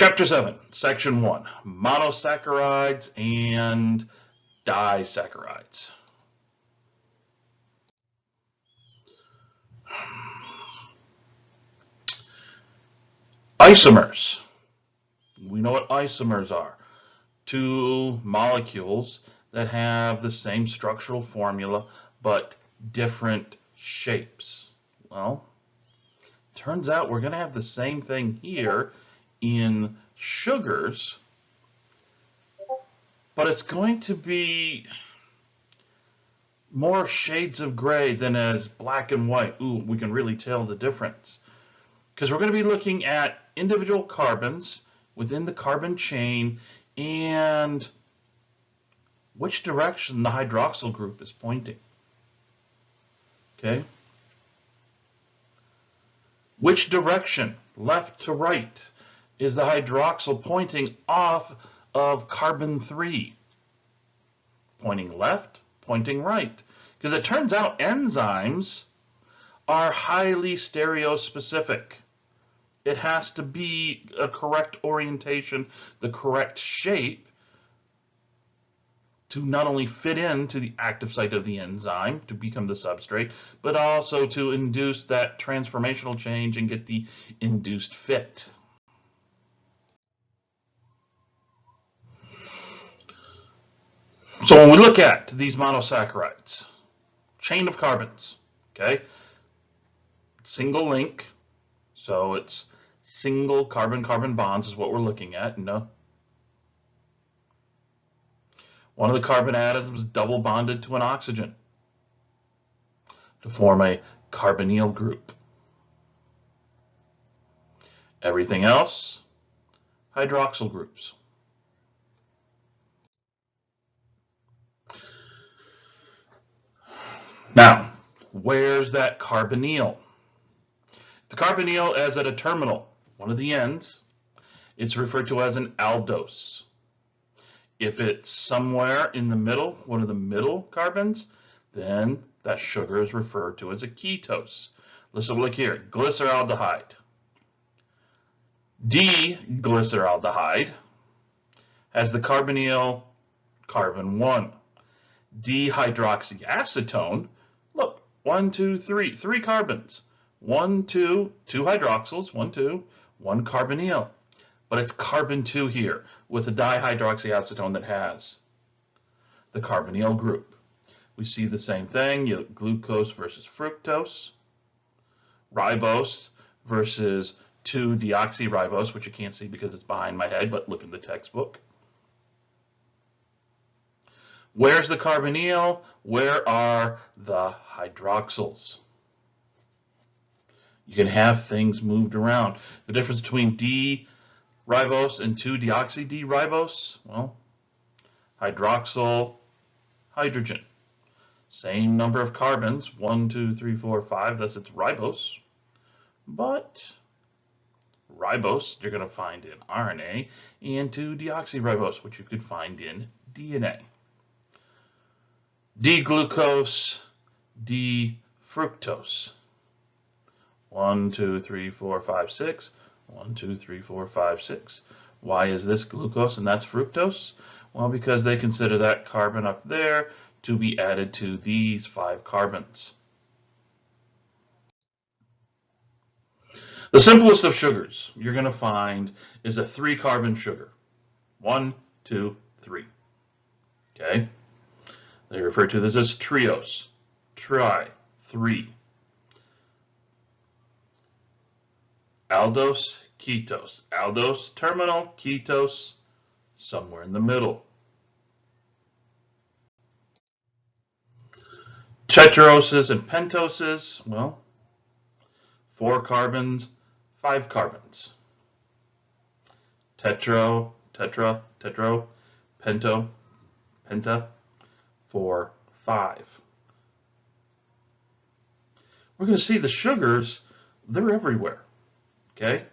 Chapter 7, Section 1, Monosaccharides and Disaccharides. Isomers. We know what isomers are. Two molecules that have the same structural formula but different shapes. Well, turns out we're going to have the same thing here in sugars, but it's going to be more shades of gray than as black and white. Ooh, we can really tell the difference. Because we're going to be looking at individual carbons within the carbon chain and which direction the hydroxyl group is pointing. Okay? Which direction, left to right, is the hydroxyl pointing off of carbon 3? Pointing left, pointing right. Because it turns out enzymes are highly stereospecific. It has to be a correct orientation, the correct shape to not only fit into the active site of the enzyme to become the substrate, but also to induce that transformational change and get the induced fit. So when we look at these monosaccharides, chain of carbons, okay, single link, so it's single carbon-carbon bonds is what we're looking at. No. One of the carbon atoms is double bonded to an oxygen to form a carbonyl group. Everything else, hydroxyl groups. Now, where's that carbonyl? The carbonyl is at a terminal, one of the ends. It's referred to as an aldose. If it's somewhere in the middle, one of the middle carbons, then that sugar is referred to as a ketose. Let's look here, glyceraldehyde. D-glyceraldehyde has the carbonyl carbon 1. D-hydroxyacetone, look, 1, 2, 3, 3 carbons. 1, 2, 2 hydroxyls, 1, 2, 1 carbonyl. But it's carbon 2 here with a dihydroxyacetone that has the carbonyl group. We see the same thing, glucose versus fructose, ribose versus 2-deoxyribose, which you can't see because it's behind my head, but look in the textbook. Where's the carbonyl? Where are the hydroxyls? You can have things moved around. The difference between D-ribose and 2-deoxy-D-ribose, well, hydroxyl, hydrogen. Same number of carbons, 1, 2, 3, 4, 5, thus it's ribose. But ribose you're going to find in RNA, and 2-deoxyribose, which you could find in DNA. D-glucose, D-fructose. 1, 2, 3, 4, 5, 6. 1, 2, 3, 4, 5, 6. Why is this glucose and that's fructose? Well, because they consider that carbon up there to be added to these 5 carbons. The simplest of sugars you're going to find is a 3-carbon sugar. 1, 2, 3. Okay? They refer to this as triose. Tri, 3. Aldose, ketose. Aldose, terminal, ketose, somewhere in the middle. Tetroses and pentoses, well, 4 carbons, 5 carbons. Tetro, pento, penta, 4, 5. We're going to see the sugars, they're everywhere. Okay,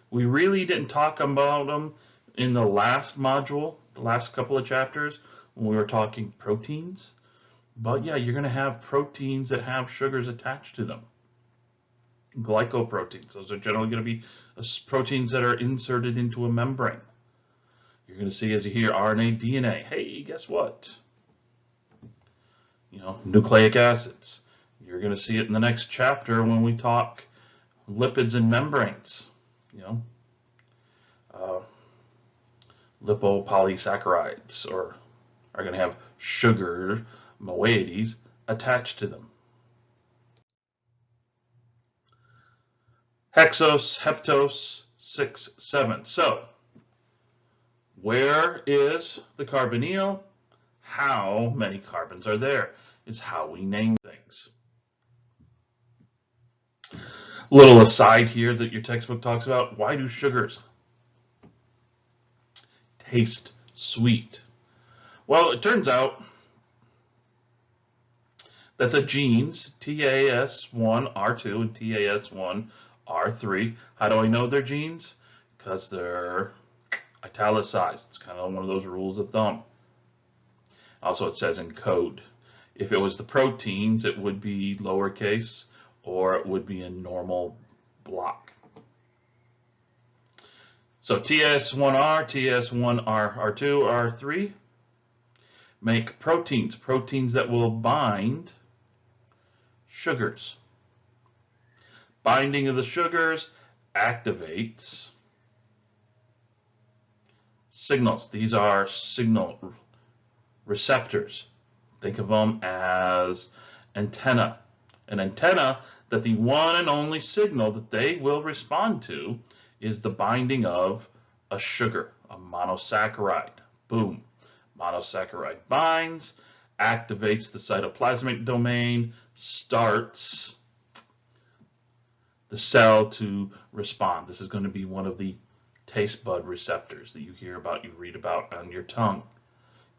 we really didn't talk about them in the last module, the last couple of chapters, when we were talking proteins. But yeah, you're going to have proteins that have sugars attached to them. glycoproteins. Those are generally going to be proteins that are inserted into a membrane. You're going to see as you hear RNA, DNA. Hey, guess what? Nucleic acids. You're going to see it in the next chapter when we talk lipids and membranes. Lipopolysaccharides are going to have sugar moieties attached to them. Hexose, heptose, 6, 7. So, where is the carbonyl? How many carbons are there? Is how we name things. Little aside here that your textbook talks about, why do sugars taste sweet? Well, it turns out that the genes TAS1R2 and TAS1R3, how do I know they're genes? Because they're italicized. It's kind of one of those rules of thumb. Also, it says in code. If it was the proteins, it would be lowercase, or it would be in normal block. So TS1R, TS1R, R2, R3 make proteins that will bind sugars. Binding of the sugars activates signals. These are signal receptors. Think of them as antenna. An antenna that the one and only signal that they will respond to is the binding of a sugar, a monosaccharide. Boom. Monosaccharide binds, activates the cytoplasmic domain, starts the cell to respond. This is going to be one of the taste bud receptors that you hear about, you read about on your tongue.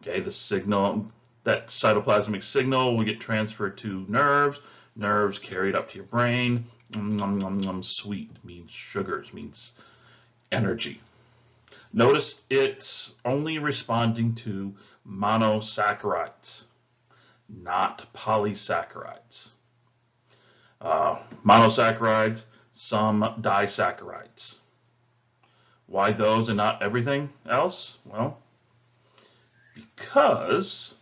Okay, the signal, that cytoplasmic signal will get transferred to nerves. Nerves carried up to your brain. Sweet means sugars, means energy. Notice it's only responding to monosaccharides, not polysaccharides. Monosaccharides, some disaccharides. Why those and not everything else? Well, because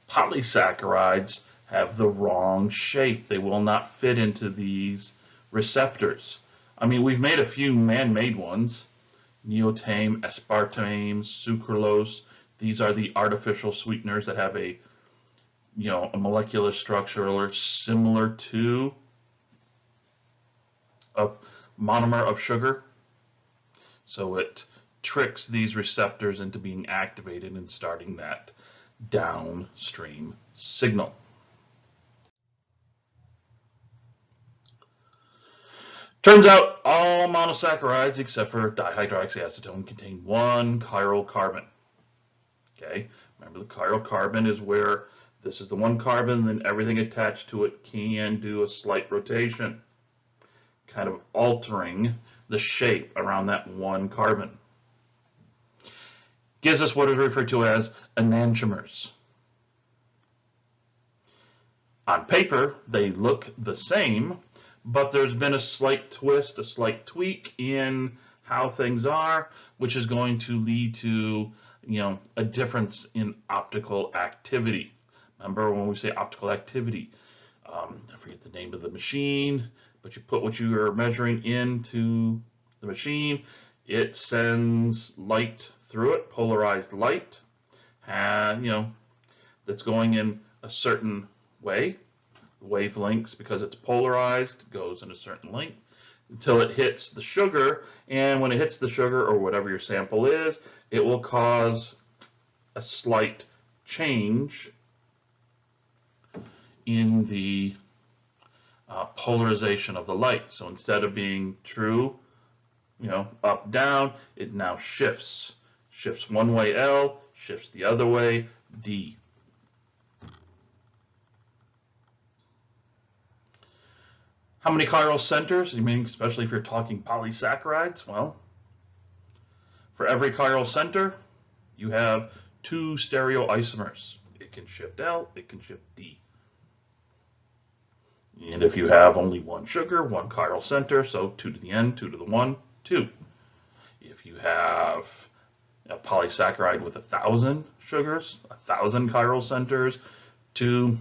polysaccharides have the wrong shape. They will not fit into these receptors. I mean, we've made a few man-made ones. Neotame, aspartame, sucralose. These are the artificial sweeteners that have a molecular structure similar to a monomer of sugar. So it tricks these receptors into being activated and starting that downstream signal. Turns out all monosaccharides except for dihydroxyacetone contain one chiral carbon. Okay, remember the chiral carbon is where this is the one carbon, and everything attached to it can do a slight rotation, kind of altering the shape around that one carbon. Gives us what is referred to as enantiomers. On paper, they look the same, but there's been a slight twist, a slight tweak in how things are, which is going to lead to, a difference in optical activity. Remember when we say optical activity, I forget the name of the machine, but you put what you are measuring into the machine, it sends light through it, polarized light, and that's going in a certain way. Wavelengths, because it's polarized, goes in a certain length until it hits the sugar, and when it hits the sugar or whatever your sample is, it will cause a slight change in the polarization of the light. So instead of being true, up, down, it now shifts. Shifts one way L, shifts the other way D. How many chiral centers? You mean, especially if you're talking polysaccharides? Well, for every chiral center, you have 2 stereoisomers. It can shift L, it can shift D. And if you have only one sugar, one chiral center, so 2 to the n, 2 to the 1, 2. If you have a polysaccharide with 1,000 sugars, 1,000 chiral centers, 2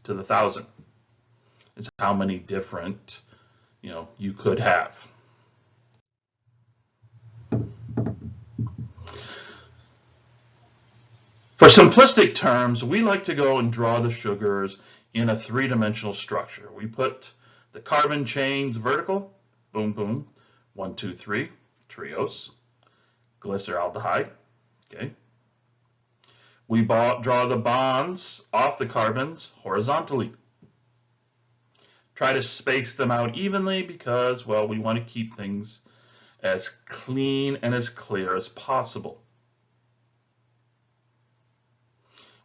to the 1,000 is how many different, you could have. For simplistic terms, we like to go and draw the sugars in a three-dimensional structure. We put the carbon chains vertical, boom, boom, 1, 2, 3, triose, glyceraldehyde, okay. We draw the bonds off the carbons horizontally. Try to space them out evenly because, well, we want to keep things as clean and as clear as possible.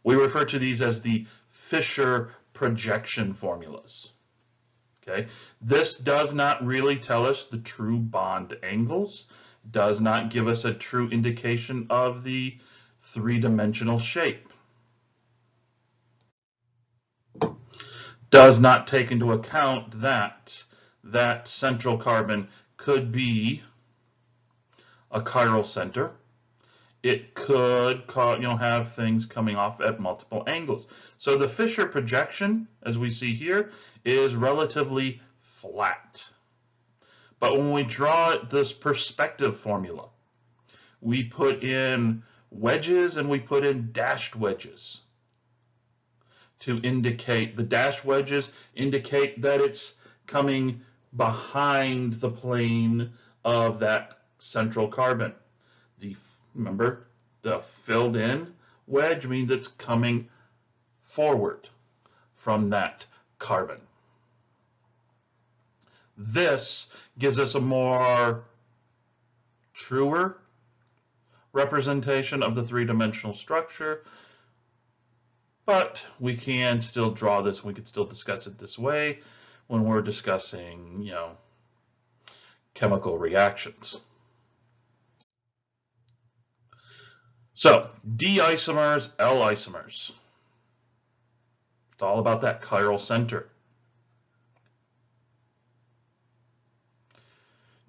We refer to these as the Fisher projection formulas. Okay, this does not really tell us the true bond angles, does not give us a true indication of the three-dimensional shape, does not take into account that that central carbon could be a chiral center. It could have things coming off at multiple angles. So the Fisher projection, as we see here, is relatively flat. But when we draw this perspective formula, we put in wedges and we put in dashed wedges to indicate, the dashed wedges indicate that it's coming behind the plane of that central carbon. Remember, the filled in wedge means it's coming forward from that carbon. This gives us a more truer representation of the three-dimensional structure, but we can still draw this, we could still discuss it this way when we're discussing, chemical reactions. So, D isomers, L isomers. It's all about that chiral center.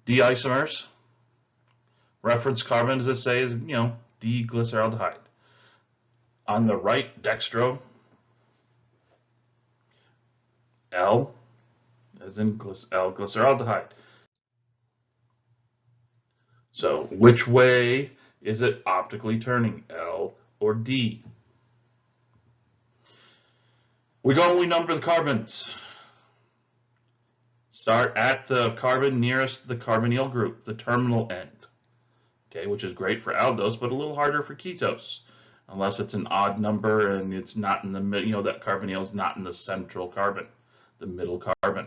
D isomers, reference carbon, as I say, is, D-glyceraldehyde. On the right, dextro, L, as in L-glyceraldehyde. So, which way is it optically turning, L or D? We go and we number the carbons. Start at the carbon nearest the carbonyl group, the terminal end, okay, which is great for aldose, but a little harder for ketose, unless it's an odd number and it's not in the middle, that carbonyl is not in the central carbon, the middle carbon.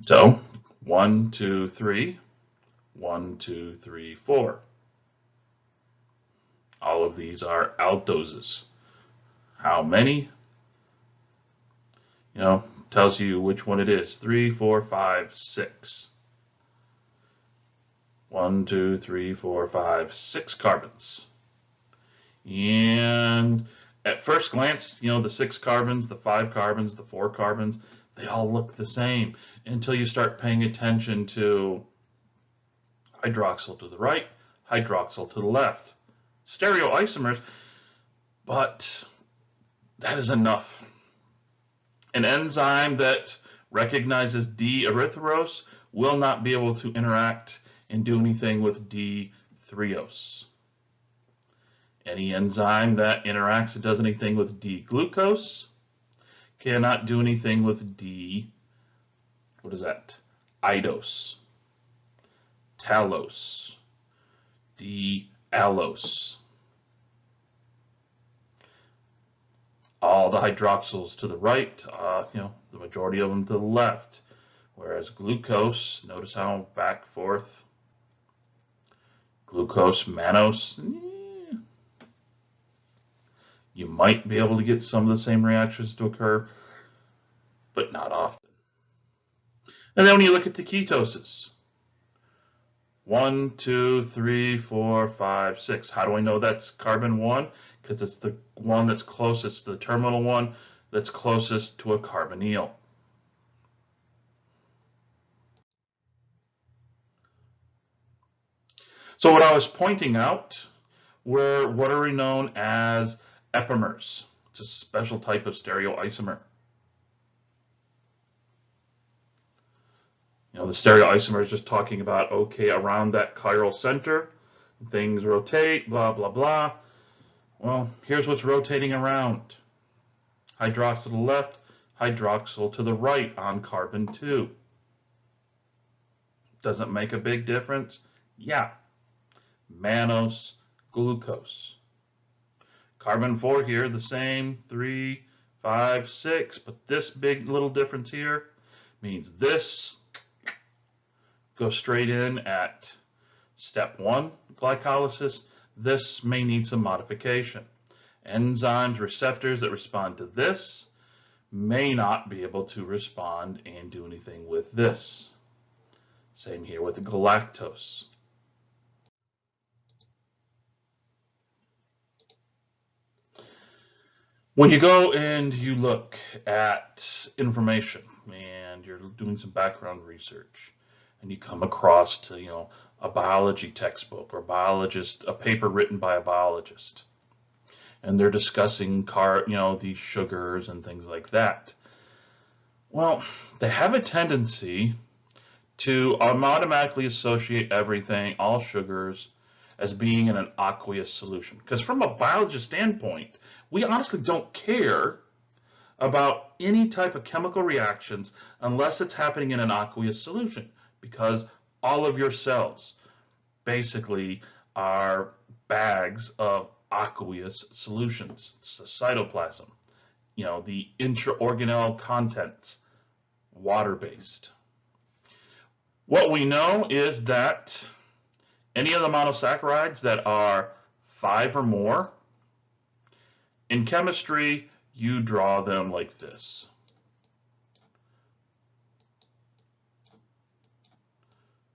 So, 1, 2, 3. 1, 2, 3, 4. All of these are aldoses. How many? Tells you which one it is. 3, 4, 5, 6. 1, 2, 3, 4, 5, 6 carbons. And at first glance, the 6 carbons, the 5 carbons, the 4 carbons, they all look the same until you start paying attention to hydroxyl to the right, hydroxyl to the left. Stereoisomers, but that is enough. An enzyme that recognizes D-erythrose will not be able to interact and do anything with D-threose. Any enzyme that interacts and does anything with D-glucose cannot do anything with D, what is that? Idose. Talose, D-allose. All the hydroxyls to the right, the majority of them to the left. Whereas glucose, notice how back, forth, glucose, mannose, you might be able to get some of the same reactions to occur, but not often. And then when you look at the ketoses, 1, 2, 3, 4, 5, 6. How do I know that's carbon 1? Because it's the one that's closest to the terminal one. that's closest to a carbonyl. So what I was pointing out were what are known as epimers. It's a special type of stereoisomer. You know, the stereoisomer is just talking about, okay, around that chiral center, things rotate, blah, blah, blah. Well, here's what's rotating around. Hydroxyl to the left, hydroxyl to the right on carbon 2. Does it make a big difference? Yeah. Mannose, glucose. Carbon 4 here, the same, 3, 5, 6, but this big little difference here means this goes straight in at step 1, glycolysis. This may need some modification. Enzymes, receptors that respond to this may not be able to respond and do anything with this. Same here with the galactose. When you go and you look at information and you're doing some background research and you come across to, you know, a biology textbook or a paper written by a biologist, and they're discussing these sugars and things like that. Well, they have a tendency to automatically associate everything, all sugars, as being in an aqueous solution. Because from a biologist standpoint, we honestly don't care about any type of chemical reactions unless it's happening in an aqueous solution, because all of your cells basically are bags of aqueous solutions. It's the cytoplasm, you know, the intraorganelle contents, water-based. What we know is that any of the monosaccharides that are 5 or more, in chemistry, you draw them like this.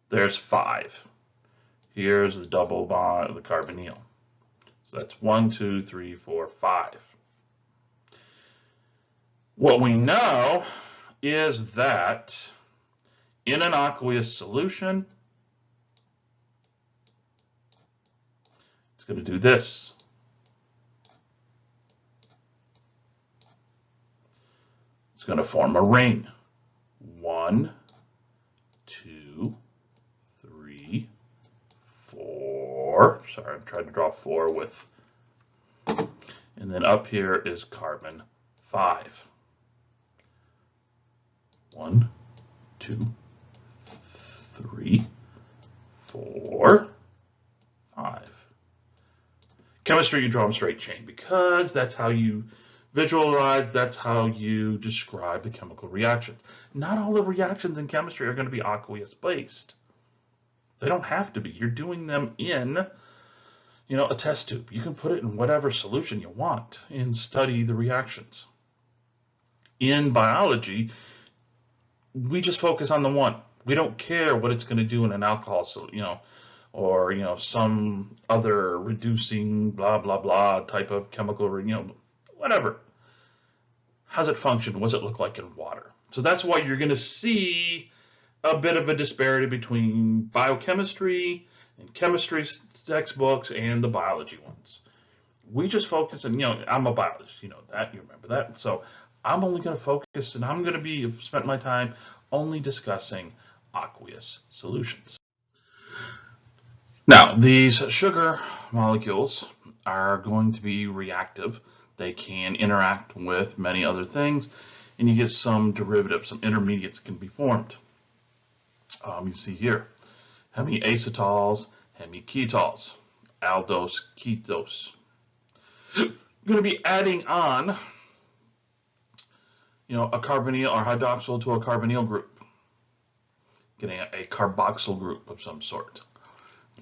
There's 5. Here's the double bond of the carbonyl. So that's 1, 2, 3, 4, 5. What we know is that in an aqueous solution, it's going to do this. It's going to form a ring. 1, 2, 3, 4. Sorry, I'm trying to draw 4 with. And then up here is carbon 5. 1, 2, 3, 4, 5. Chemistry, you draw them straight chain because that's how you visualize, that's how you describe the chemical reactions. Not all the reactions in chemistry are going to be aqueous based. They don't have to be. You're doing them in, you know, a test tube. You can put it in whatever solution you want and study the reactions. In biology, we just focus on the one. We don't care what it's going to do in an alcohol, or some other reducing blah blah blah type of chemical, whatever. How's it function? What does it look like in water? So that's why you're going to see a bit of a disparity between biochemistry and chemistry textbooks and the biology ones. We just focus on, I'm a biologist, you know that, you remember that. So I'm only going to focus, and I'm going to spend my time only discussing aqueous solutions. Now, these sugar molecules are going to be reactive. They can interact with many other things, and you get some derivatives, some intermediates can be formed. You see here, hemiacetals, hemiketols, aldose, ketose. I'm going to be adding on, a carbonyl or hydroxyl to a carbonyl group, getting a carboxyl group of some sort.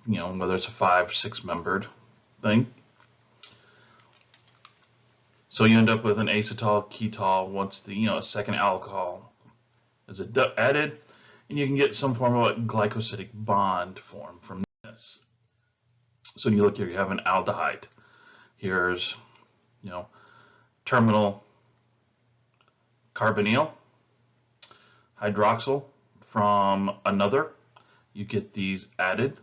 Whether it's a 5-6 membered thing. So you end up with an acetal ketol once the a second alcohol is added, and you can get some form of a glycosidic bond form from this. So you look here, you have an aldehyde. Here's terminal carbonyl, hydroxyl from another. You get these added.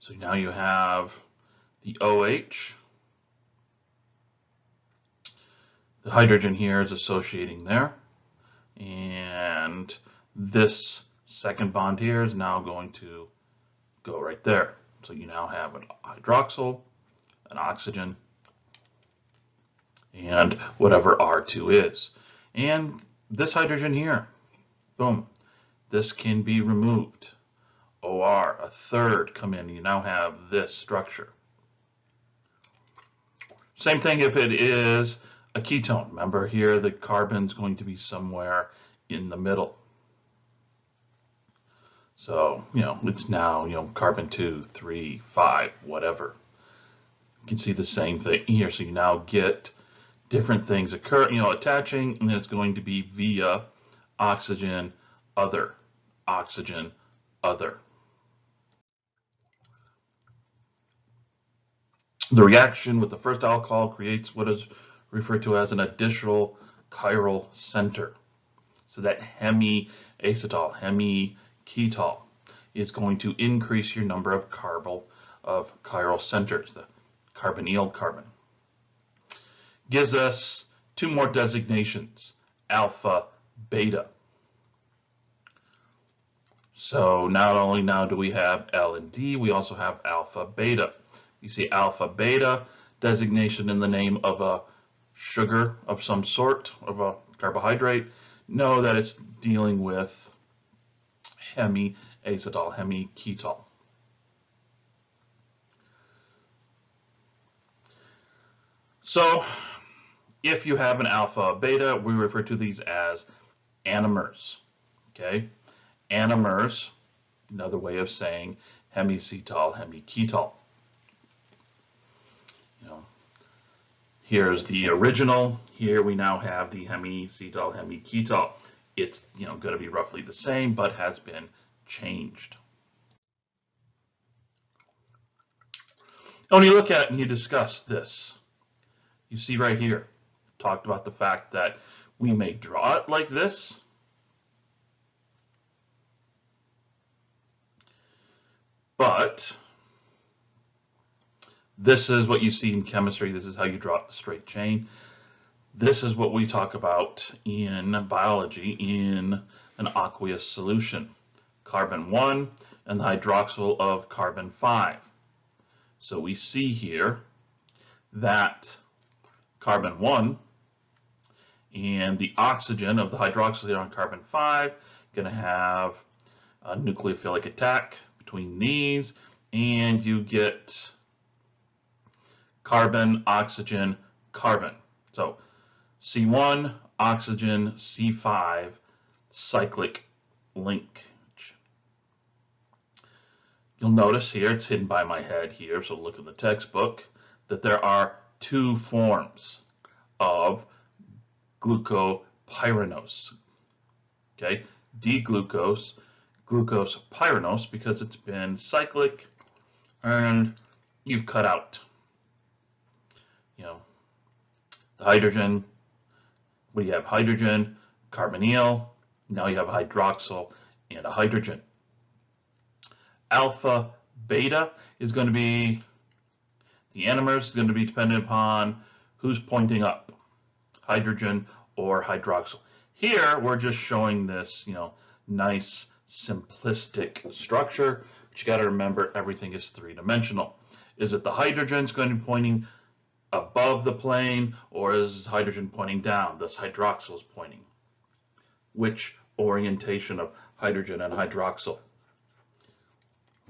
So now you have the OH. The hydrogen here is associating there. And this second bond here is now going to go right there. So you now have an hydroxyl, an oxygen, and whatever R2 is. And this hydrogen here, boom, this can be removed. OR, a third come in, you now have this structure. Same thing if it is a ketone. Remember here the carbon's going to be somewhere in the middle. So, it's now, carbon 2, 3, 5, whatever. You can see the same thing here. So you now get different things attaching, and then it's going to be via oxygen, other, oxygen, other. The reaction with the first alcohol creates what is referred to as an additional chiral center. So that hemiacetal, hemiketal, is going to increase your number of chiral centers, the carbonyl carbon. Gives us two more designations, alpha, beta. So not only now do we have L and D, we also have alpha, beta. You see alpha, beta designation in the name of a sugar of some sort, of a carbohydrate. Know that it's dealing with hemiacetal, hemiketal. So if you have an alpha, beta, we refer to these as anomers. Okay, anomers, another way of saying hemiacetal, hemiketal. Here's the original. Here we now have the hemiacetal, hemiketal. It's going to be roughly the same, but has been changed. When you look at and you discuss this, you see right here, talked about the fact that we may draw it like this, but this is what you see in chemistry. This is how you draw up the straight chain. This is what we talk about in biology in an aqueous solution. Carbon 1 and the hydroxyl of carbon 5. So we see here that carbon 1 and the oxygen of the hydroxyl here on carbon 5 going to have a nucleophilic attack between these, and you get carbon, oxygen, carbon. So C1, oxygen, C5, cyclic linkage. You'll notice here, it's hidden by my head here, so look in the textbook, that there are two forms of glucopyranose. Okay, D-glucose, glucose pyranose, because it's been cyclic and you've cut out the hydrogen. We have hydrogen, carbonyl, now you have a hydroxyl and a hydrogen. Alpha, beta is going to be, the anomers is going to be dependent upon who's pointing up, hydrogen or hydroxyl. Here we're just showing this, nice simplistic structure, but you got to remember everything is three-dimensional. Is it the hydrogen's going to be pointing above the plane, or is hydrogen pointing down? Thus hydroxyl is pointing. Which orientation of hydrogen and hydroxyl?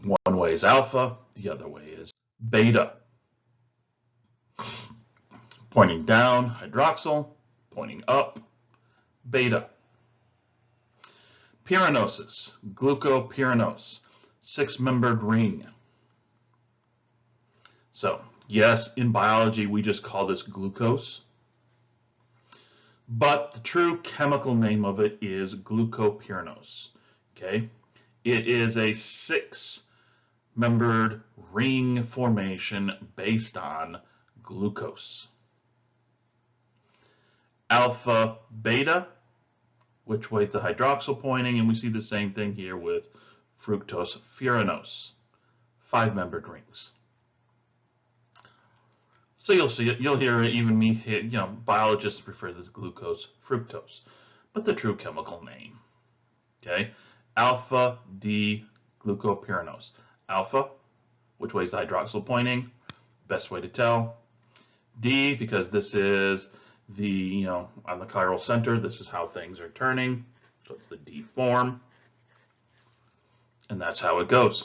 One way is alpha, the other way is beta. Pointing down, hydroxyl, pointing up, beta. Pyranoses, glucopyranose, six-membered ring. So, yes, in biology we just call this glucose, but the true chemical name of it is glucopyranose. Okay, it is a six-membered ring formation based on glucose. alpha beta, which way is the hydroxyl pointing, and we see the same thing here with fructose furanose, 5-membered rings. So you'll see it, you'll hear even me, biologists refer to this glucose fructose, but the true chemical name, okay? Alpha D glucopyranose. Alpha, which way is the hydroxyl pointing? Best way to tell. D, because this is the, on the chiral center, this is how things are turning. So it's the D form. And that's how it goes.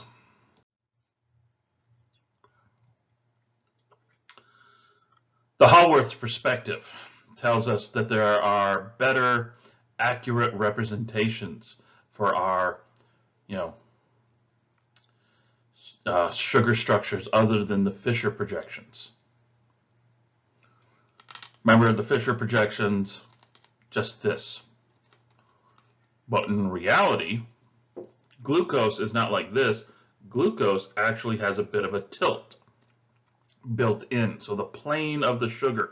The Haworth perspective tells us that there are better, accurate representations for our, sugar structures other than the Fisher projections. Remember the Fisher projections, just this. But in reality, glucose is not like this. Glucose actually has a bit of a tilt built in. So the plane of the sugar,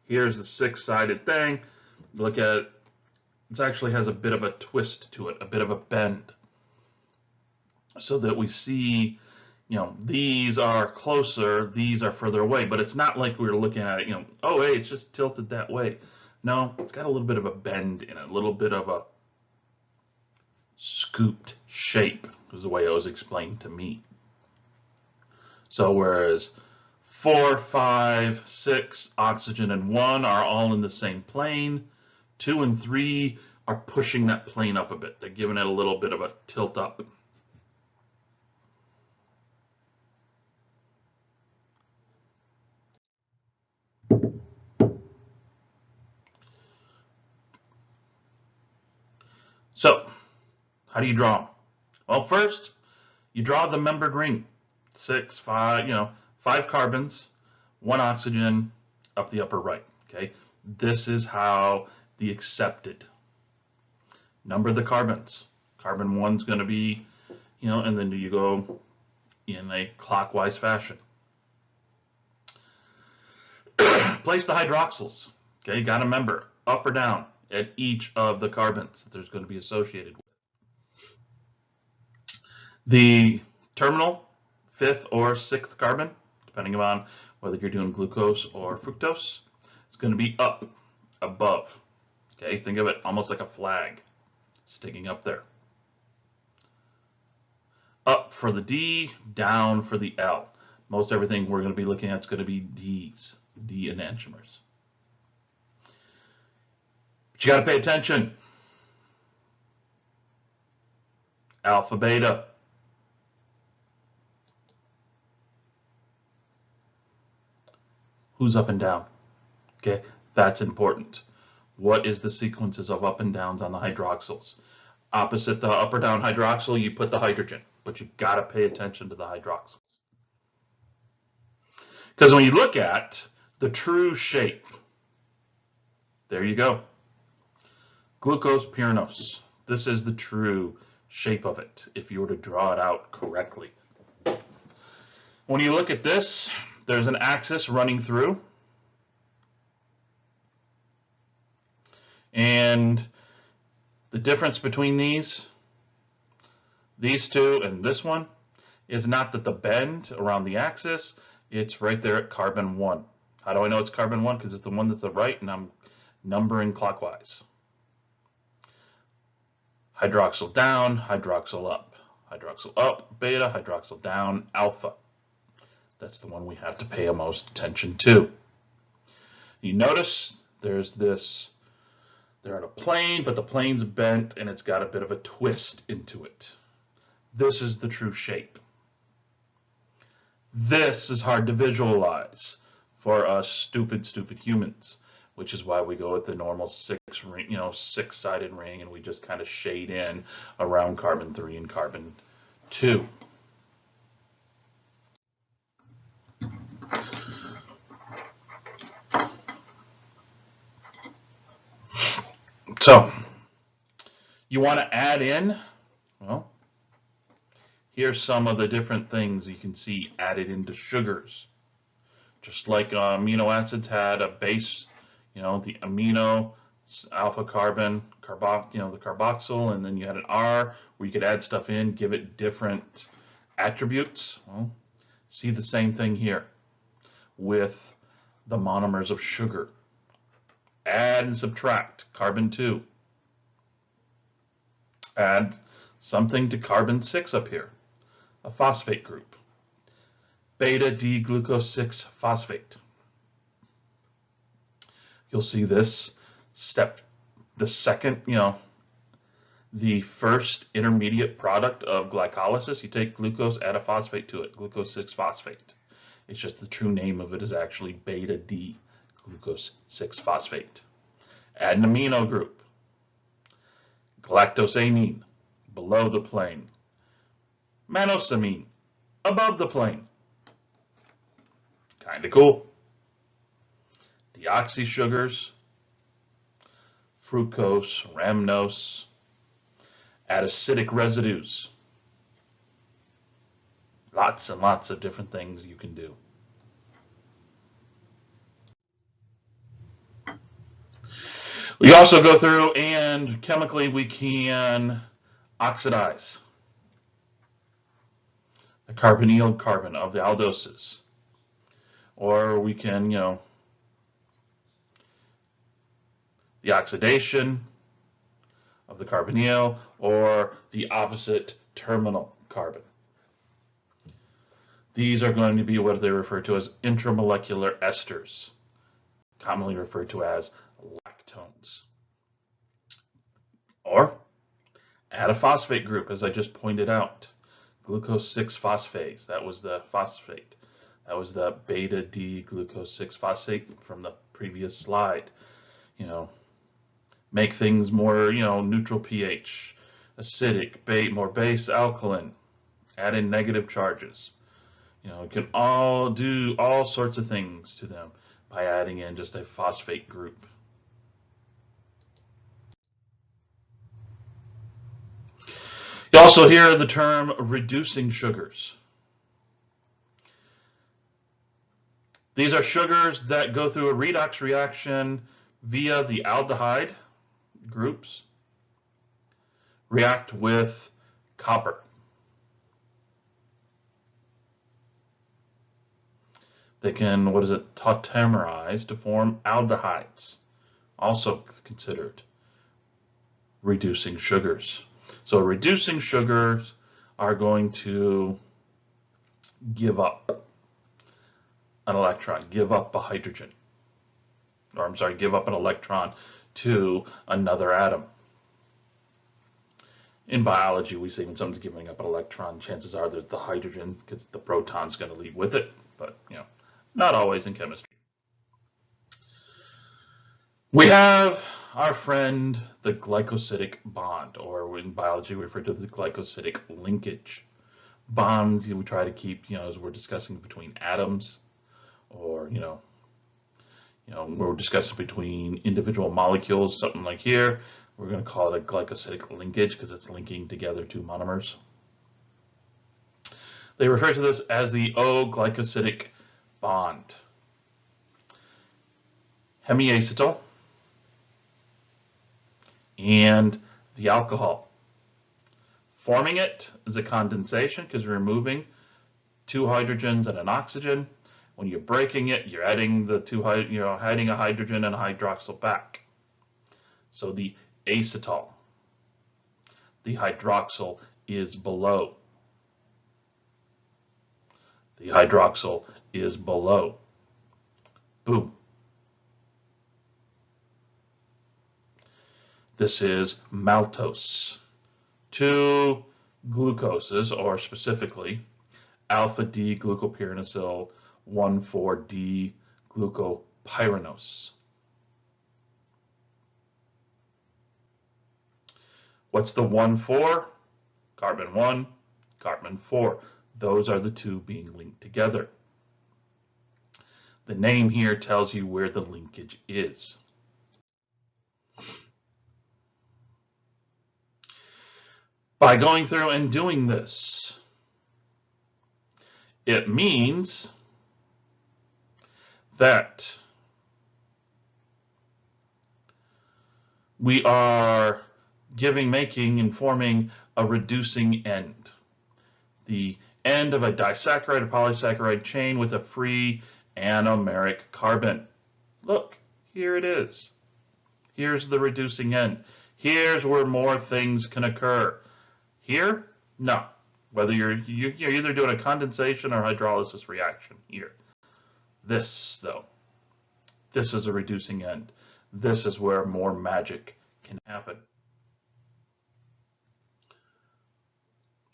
here's the 6-sided thing. Look at it. It actually has a bit of a twist to it, a bit of a bend. So that we see, these are closer, these are further away. But it's not like we're looking at it, oh, hey, it's just tilted that way. No, it's got a little bit of a bend in it, a little bit of a scooped shape, is the way it was explained to me. So whereas 4, 5, 6, oxygen, and 1 are all in the same plane, 2 and 3 are pushing that plane up a bit. They're giving it a little bit of a tilt up. So, how do you draw them? Well, first, you draw the membered ring. 6, 5, 5 carbons, 1 oxygen up the upper right, okay? This is how the accepted. Number the carbons. Carbon 1's going to be, and then you go in a clockwise fashion. Place the hydroxyls, okay? You got to remember, up or down at each of the carbons that there's going to be associated with. The terminal, 5th or 6th carbon, depending on whether you're doing glucose or fructose, it's going to be up, above. Okay, think of it almost like a flag sticking up there. Up for the D, down for the L. Most everything we're going to be looking at is going to be D's, D enantiomers. But you got to pay attention. Alpha, beta. Who's up and down? Okay, that's important. What is the sequences of up and downs on the hydroxyls? Opposite the up or down hydroxyl, you put the hydrogen, but you got to pay attention to the hydroxyls. Because when you look at the true shape, there you go. Glucose pyranose. This is the true shape of it, if you were to draw it out correctly. When you look at this, there's an axis running through. And the difference between these two and this one is not that the bend around the axis, it's right there at carbon 1. How do I know it's carbon 1? Because it's the one that's the right and I'm numbering clockwise. Hydroxyl down, hydroxyl up. Hydroxyl up, beta, hydroxyl down, alpha. That's the one we have to pay the most attention to. You notice there's this, they're in a plane, but the plane's bent and it's got a bit of a twist into it. This is the true shape. This is hard to visualize for us stupid humans, which is why we go with the normal 6-sided ring, and we just kind of shade in around carbon 3 and carbon 2. So, you want to add in, well, here's some of the different things you can see added into sugars. Just like amino acids had a base, the amino, alpha carbon, the carboxyl, and then you had an R where you could add stuff in, give it different attributes. Well, see the same thing here with the monomers of sugar. Add and subtract carbon 2. Add something to carbon 6 up here, a phosphate group. Beta D-glucose 6 phosphate. You'll see this step, the second, the first intermediate product of glycolysis. You take glucose, add a phosphate to it, glucose 6 phosphate. It's just the true name of it is actually beta D glucose 6 phosphate. Add an amino group. Galactosamine, below the plane. Manosamine, above the plane. Kind of cool. Deoxysugars, fructose, rhamnose, add acidic residues. Lots and lots of different things you can do. We also go through and chemically we can oxidize the carbonyl carbon of the aldoses. Or we can, the oxidation of the carbonyl or the opposite terminal carbon. These are going to be what they refer to as intramolecular esters, commonly referred to as lactones. Or add a phosphate group, as I just pointed out. Glucose 6 phosphase, that was the phosphate. That was the beta D glucose 6 phosphate from the previous slide. Make things more, neutral pH, acidic, more base, alkaline, add in negative charges. You can all do all sorts of things to them by adding in just a phosphate group. You also hear the term reducing sugars. These are sugars that go through a redox reaction via the aldehyde groups, react with copper. They can, tautomerize to form aldehydes, also considered reducing sugars. So reducing sugars are going to give up an electron, give up a hydrogen, give up an electron to another atom. In biology, we say when something's giving up an electron, chances are there's the hydrogen because the proton's going to leave with it, but not always in chemistry. We have our friend, the glycosidic bond, or in biology we refer to the glycosidic linkage. Bonds we try to keep, as we're discussing between atoms, or we're discussing between individual molecules, something like here, we're going to call it a glycosidic linkage because it's linking together two monomers. They refer to this as the O-glycosidic bond. Hemiacetal and the alcohol. Forming it is a condensation because you're removing two hydrogens and an oxygen. When you're breaking it, you're adding adding a hydrogen and a hydroxyl back. So the acetal, the hydroxyl is below. The hydroxyl is below. Boom. This is maltose. Two glucoses, or specifically alpha D glucopyranosylglucose 1,4-D glucopyranose. What's the 1,4? Carbon 1, carbon 4. Those are the two being linked together. The name here tells you where the linkage is. By going through and doing this, it means that we are making and forming a reducing end. The end of a disaccharide or polysaccharide chain with a free anomeric carbon. Look, here it is. Here's the reducing end. Here's where more things can occur. Here, no. Whether you're either doing a condensation or hydrolysis reaction here. This, though, this is a reducing end. This is where more magic can happen.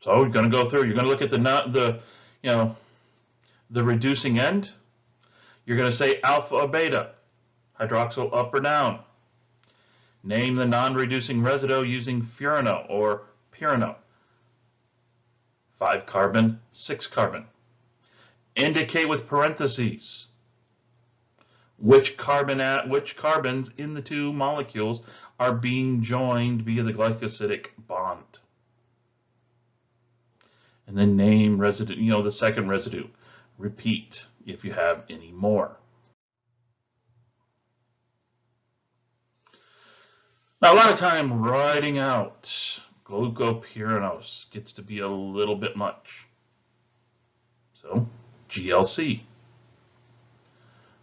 So you're going to go through. You're going to look at the reducing end. You're going to say alpha or beta, hydroxyl up or down. Name the non-reducing residue using furano or purano. 5 carbon, 6 carbon. Indicate with parentheses which carbons in the two molecules are being joined via the glycosidic bond. And then name residue, the second residue. Repeat if you have any more. Now, a lot of time writing out glucopyranose gets to be a little bit much. So, GLC,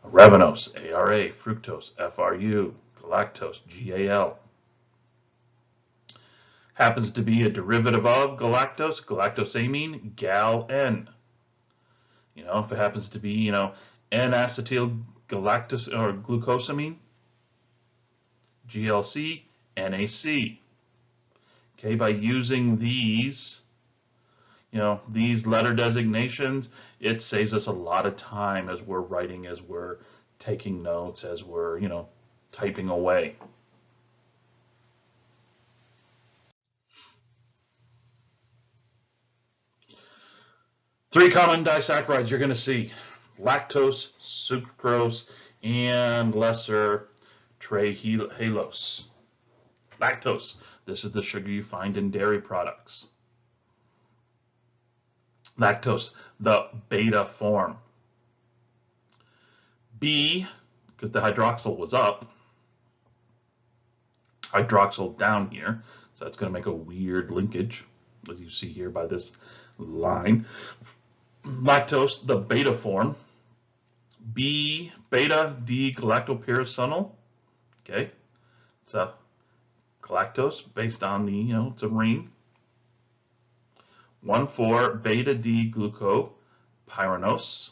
arabinose, ARA, fructose, FRU, galactose, GAL. Happens to be a derivative of galactose, galactosamine, GAL-N. If it happens to be, N-acetyl galactose or glucosamine, GLC, NAC. Okay, by using these, these letter designations, it saves us a lot of time as we're writing, as we're taking notes, as we're, typing away. Three common disaccharides you're going to see: lactose, sucrose, and lesser trehalose. Lactose, this is the sugar you find in dairy products. Lactose, the beta form. B, because the hydroxyl was up, hydroxyl down here, so that's going to make a weird linkage, as you see here by this line. Lactose, the beta form. B, beta D-galactopyracenyl. Okay, it's a galactose based on the, it's a ring. 1,4 beta D-glucopyranose.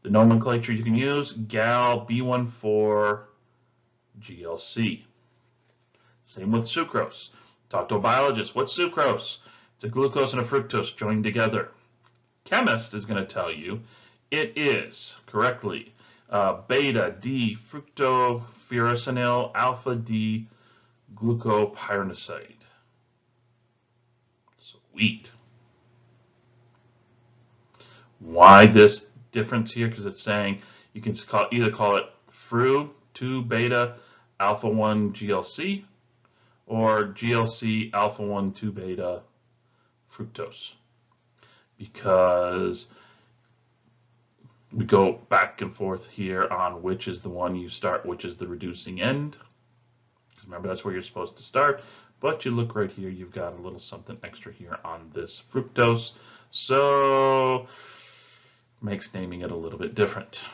The nomenclature you can use: GAL, B14, GLC. Same with sucrose. Talk to a biologist. What's sucrose? It's a glucose and a fructose joined together. Chemist is going to tell you it is, correctly, beta D fructopyracenyl alpha D glucopyranoside. Sweet. Why this difference here? Because it's saying you can either call it Fru 2 beta alpha 1 GLC or GLC alpha 1 2 beta fructose, because we go back and forth here on which is the one you start, which is the reducing end. Remember, that's where you're supposed to start, but you look right here, you've got a little something extra here on this fructose, so makes naming it a little bit different.